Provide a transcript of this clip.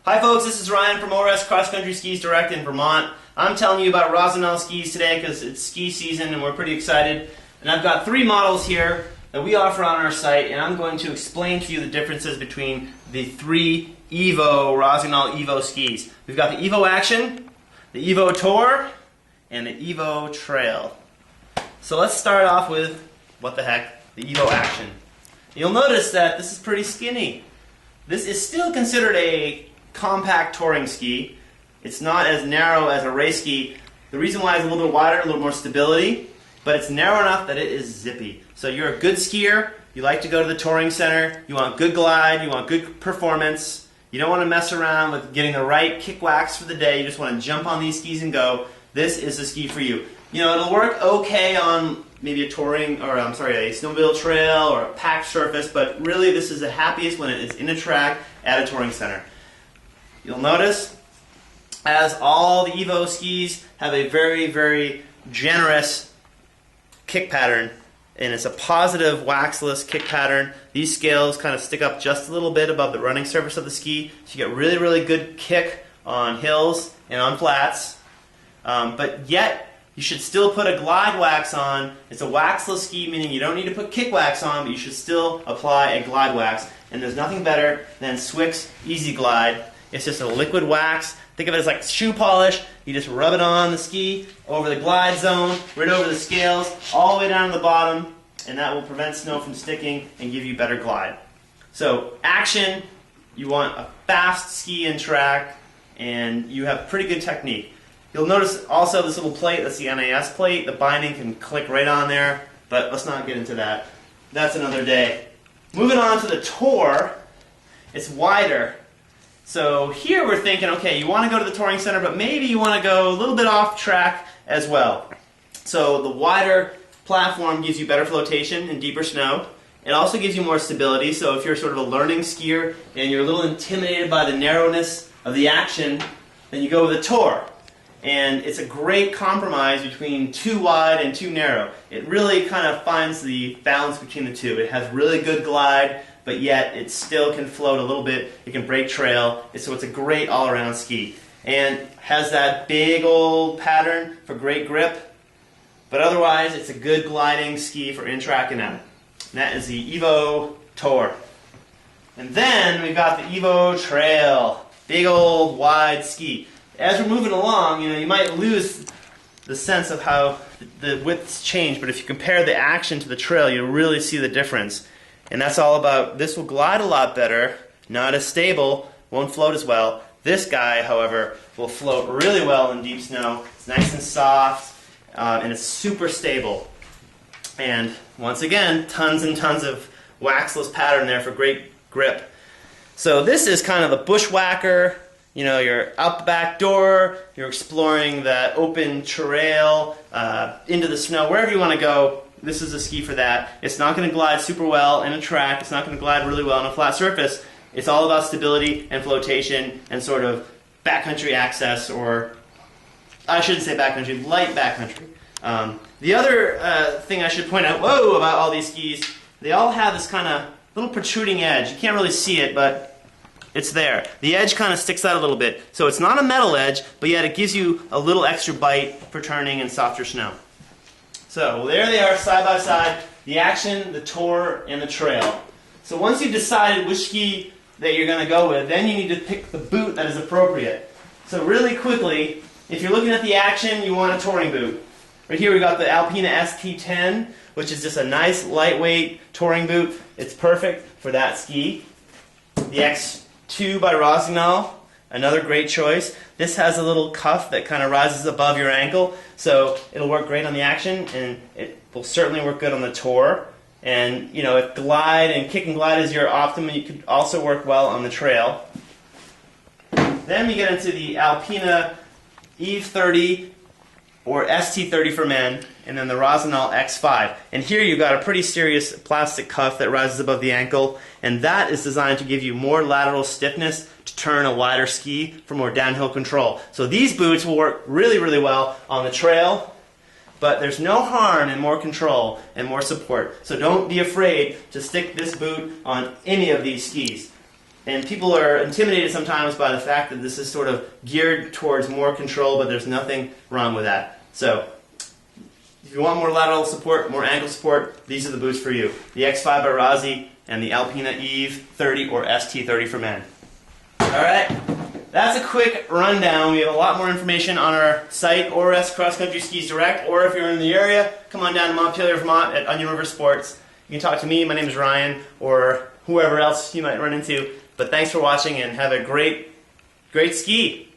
Hi folks, this is Ryan from ORS Cross Country Skis Direct in Vermont. I'm telling you about Rossignol skis today because it's ski season and we're pretty excited. And I've got 3 models here that we offer on our site, and I'm going to explain to you the differences between the 3 Rossignol Evo skis. We've got the Evo Action, the Evo Tour, and the Evo Trail. So let's start off with, what the heck, the Evo Action. You'll notice that this is pretty skinny. This is still considered a compact touring ski. It's not as narrow as a race ski. The reason why it's a little bit wider, a little more stability, but it's narrow enough that it is zippy. So you're a good skier, you like to go to the touring center, you want good glide, you want good performance, you don't want to mess around with getting the right kick wax for the day, you just want to jump on these skis and go. This is the ski for you. You know, it'll work okay on maybe a touring, or a snowmobile trail or a packed surface, but really this is the happiest when it is in a track at a touring center. You'll notice, as all the Evo skis have a very, very generous kick pattern, and it's a positive waxless kick pattern. These scales kind of stick up just a little bit above the running surface of the ski, so you get really, really good kick on hills and on flats, but yet you should still put a glide wax on. It's a waxless ski, meaning you don't need to put kick wax on, but you should still apply a glide wax. And there's nothing better than Swick's Easy Glide. It's just a liquid wax. Think of it as like shoe polish. You just rub it on the ski, over the glide zone, right over the scales, all the way down to the bottom, and that will prevent snow from sticking and give you better glide. So Action, you want a fast ski and track, and you have pretty good technique. You'll notice also this little plate, that's the NIS plate. The binding can click right on there, but let's not get into that. That's another day. Moving on to the Tour, it's wider. So here we're thinking, okay, you want to go to the touring center, but maybe you want to go a little bit off track as well. So the wider platform gives you better flotation in deeper snow. It also gives you more stability, so if you're sort of a learning skier and you're a little intimidated by the narrowness of the Action, then you go with the Tour. And it's a great compromise between too wide and too narrow. It really kind of finds the balance between the two. It has really good glide, but yet it still can float a little bit. It can break trail, so it's a great all-around ski. And has that big old pattern for great grip, but otherwise it's a good gliding ski for in-track and out. And that is the Evo Tour. And then we've got the Evo Trail, big old wide ski. As we're moving along, you might lose the sense of how the widths change, but if you compare the Action to the Trail, you really see the difference. And that's all about, this will glide a lot better, not as stable, won't float as well. This guy, however, will float really well in deep snow. It's nice and soft, and it's super stable. And once again, tons and tons of waxless pattern there for great grip. So this is kind of the bushwhacker. You know, you're out the back door, you're exploring that open trail, into the snow, wherever you want to go. This is a ski for that. It's not going to glide super well in a track. It's not going to glide really well on a flat surface. It's all about stability and flotation and sort of backcountry access, or I shouldn't say backcountry, light backcountry. The other thing I should point out, about all these skis, they all have this kind of little protruding edge. You can't really see it, but it's there. The edge kind of sticks out a little bit. So it's not a metal edge, but yet it gives you a little extra bite for turning in softer snow. So there they are side by side, the Action, the Tour, and the Trail. So once you've decided which ski that you're going to go with, then you need to pick the boot that is appropriate. So really quickly, if you're looking at the Action, you want a touring boot. Right here we got the Alpina ST10, which is just a nice lightweight touring boot. It's perfect for that ski. The X2 by Rossignol, another great choice. This has a little cuff that kind of rises above your ankle, so it'll work great on the Action, and it will certainly work good on the Tour. And if glide and kick and glide is your optimum, you could also work well on the Trail. Then we get into the Alpina Evo 30 or ST30 for men, and then the Rossignol X5. And here you've got a pretty serious plastic cuff that rises above the ankle, and that is designed to give you more lateral stiffness to turn a wider ski for more downhill control. So these boots will work really, really well on the trail, but there's no harm in more control and more support. So don't be afraid to stick this boot on any of these skis. And people are intimidated sometimes by the fact that this is sort of geared towards more control, but there's nothing wrong with that. So, if you want more lateral support, more ankle support, these are the boots for you. The X5 by Rossi and the Alpina Eve 30 or ST30 for men. Alright, that's a quick rundown. We have a lot more information on our site, ORS Cross Country Skis Direct, or if you're in the area, come on down to Montpelier, Vermont at Onion River Sports. You can talk to me, my name is Ryan, or whoever else you might run into. But thanks for watching and have a great ski.